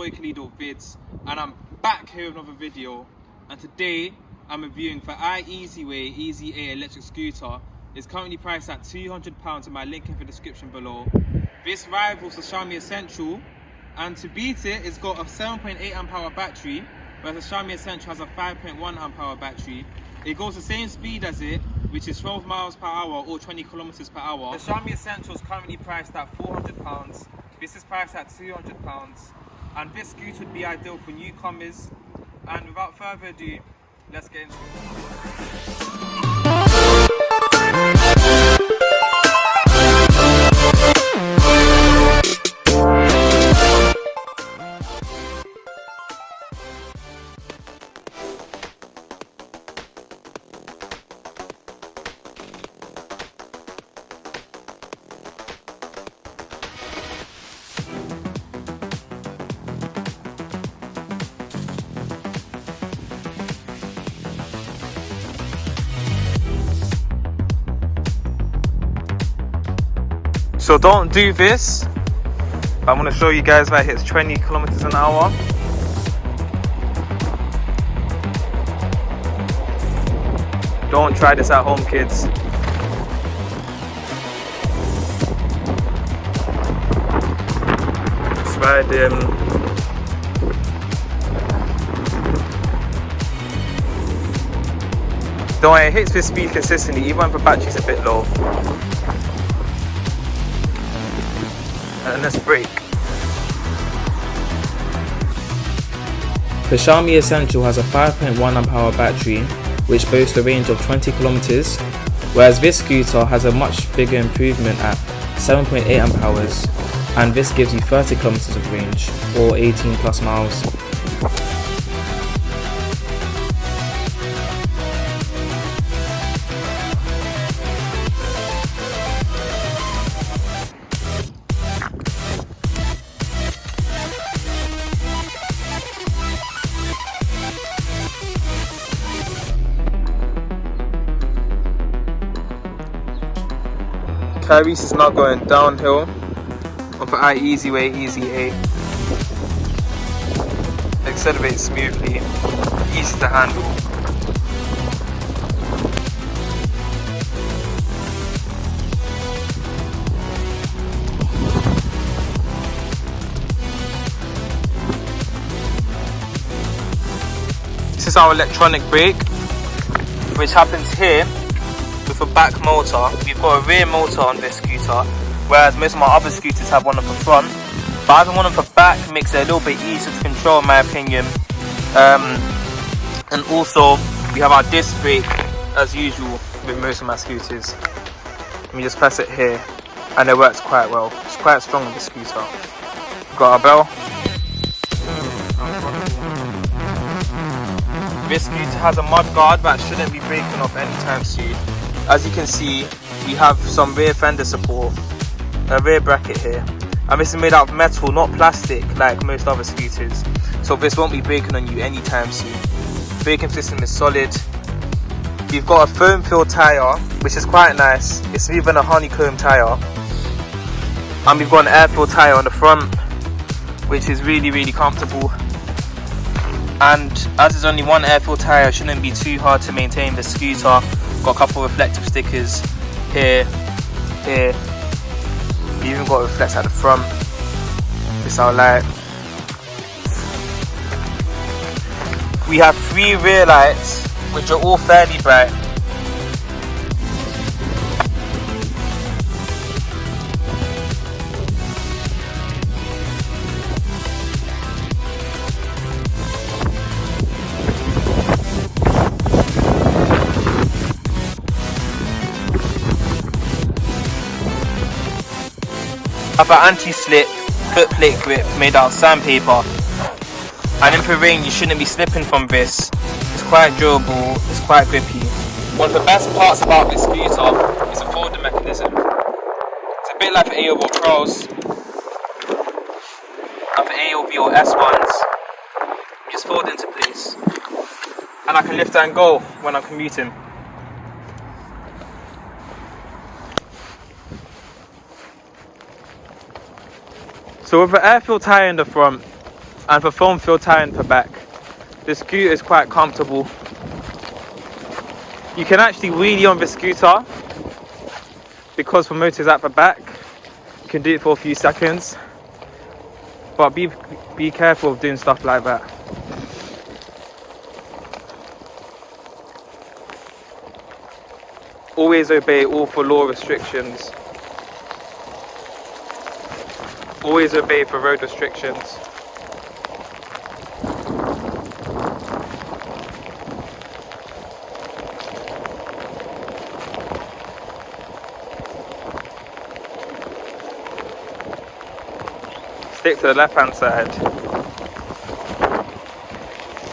boy Khalid Vids, and I'm back here with another video. And today I'm reviewing for iEZway EZ8 Electric Scooter. It's currently priced at £200 in my link in the description below. This rivals the Xiaomi Essential, and to beat it, it's got a 7.8 amp hour battery, whereas the Xiaomi Essential has a 5.1 amp hour battery. It goes the same speed as it, which is 12 miles per hour or 20 kilometers per hour. The Xiaomi Essential is currently priced at £400. This is priced at £200, and this scooter would be ideal for newcomers. And without further ado, let's get into it. So don't do this. I'm going to show you guys where it hits 20 kilometers an hour. Don't try this at home, kids. Just ride in. Don't worry, it hits this speed consistently, even if the battery's a bit low. And let's brake. The Xiaomi Essential has a 5.1 amp hour battery, which boasts a range of 20 kilometers, whereas this scooter has a much bigger improvement at 7.8 amp hours, and this gives you 30 kilometers of range, or 18 plus miles. Enquiries is now going downhill on the iEZway EZ8. Accelerates smoothly, easy to handle. This is our electronic brake, which happens here. With a back motor. We've got a rear motor on this scooter, whereas most of my other scooters have one on the front, but having one on the back makes it a little bit easier to control, in my opinion. And also we have our disc brake as usual with most of my scooters. Let me just press it here and it works quite well. It's quite strong on the scooter. We've got our bell. This scooter has a mud guard that shouldn't be breaking off anytime soon. As you can see, we have some rear fender support, a rear bracket here, and this is made out of metal, not plastic like most other scooters, so this won't be breaking on you anytime soon. Braking system is solid. We've got a foam filled tyre, which is quite nice. It's even a honeycomb tyre, and we've got an air filled tyre on the front, which is really comfortable. And as there's only one air filled tyre, it shouldn't be too hard to maintain the scooter. Got a couple of reflective stickers here. We even got a reflector at the front. This our light. We have 3 rear lights, which are all fairly bright. Have an anti-slip foot plate grip made out of sandpaper, and in the rain you shouldn't be slipping from this. It's quite durable, it's quite grippy. One of the best parts about this scooter is the folding mechanism. It's a bit like the AOVO Pros and the AOVO S1s. You just fold into place, and I can lift and go when I'm commuting. So with the air-filled tyre in the front, and for foam fill tyre for back. The scooter is quite comfortable. You can actually wheelie on the scooter because the motor is at the back. You can do it for a few seconds, but be careful of doing stuff like that. Always obey all for law restrictions. Always obey for road restrictions. Stick to the left hand side.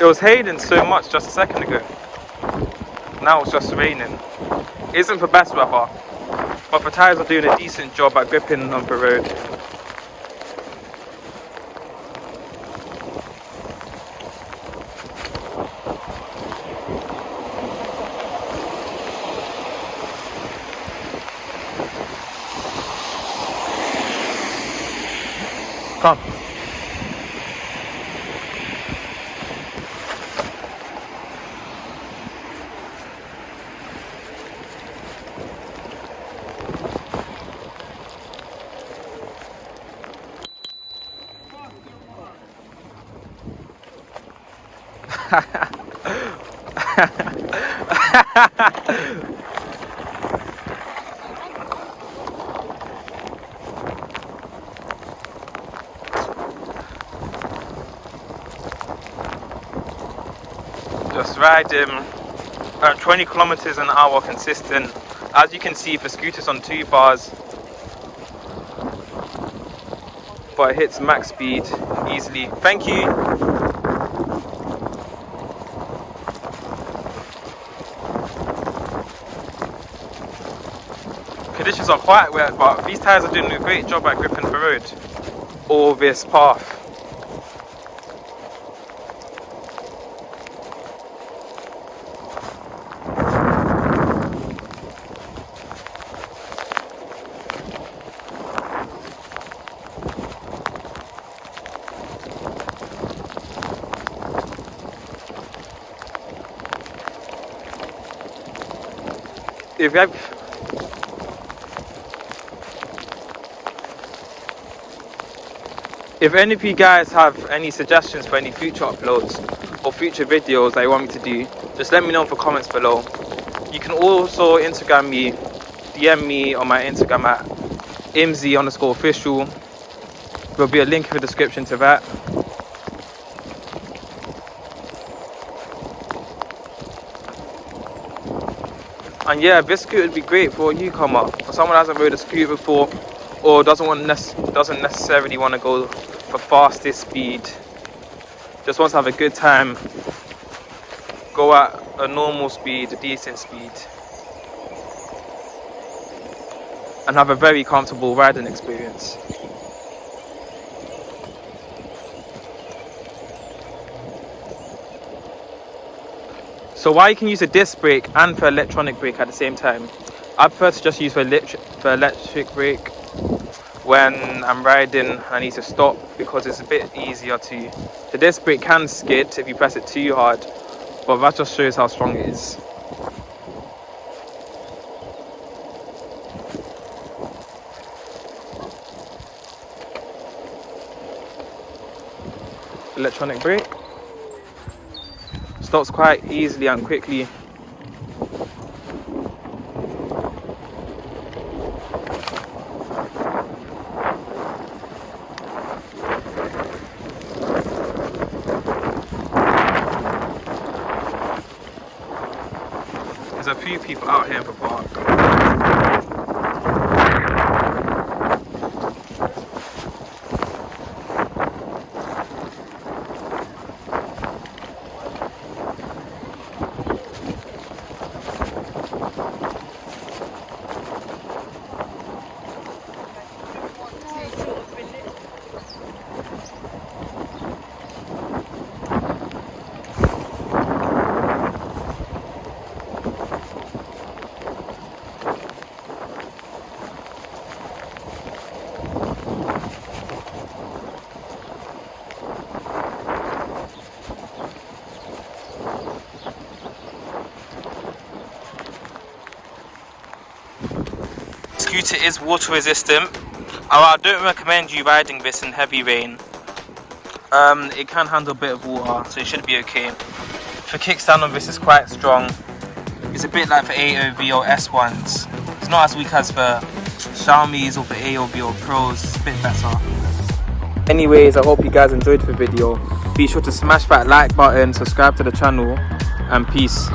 It was hailing so much just a second ago. Now it's just raining. Isn't the best weather, but the tyres are doing a decent job at gripping on the road. Come. Just riding at 20 kilometers an hour consistent. As you can see, the scooter's on 2 bars, but it hits max speed easily. Thank you. Conditions are quite wet, but these tyres are doing a great job at gripping the road or this path. If any of you guys have any suggestions for any future uploads or future videos that you want me to do, just let me know in the comments below. You can also Instagram me, DM me on my Instagram at imz_official. There'll be a link in the description to that. And yeah, this scooter would be great for a newcomer, for someone who hasn't rode a scooter before or doesn't necessarily want to go for fastest speed. Just wants to have a good time, go at a normal speed, a decent speed, and have a very comfortable riding experience. So while you can use a disc brake and the electronic brake at the same time, I prefer to just use the electric brake when I'm riding and I need to stop, because it's a bit easier to. The disc brake can skid if you press it too hard, but that just shows how strong it is. Electronic brake. Stops quite easily and quickly. There's a few people out here in the park. scooter is water resistant. I don't recommend you riding this in heavy rain. It can handle a bit of water, so it should be okay. The kickstand on this is quite strong. It's a bit like the AOVO S1s. It's not as weak as the Xiaomi's or the AOVO Pros. It's a bit better. Anyways, I hope you guys enjoyed the video. Be sure to smash that like button, subscribe to the channel, and peace.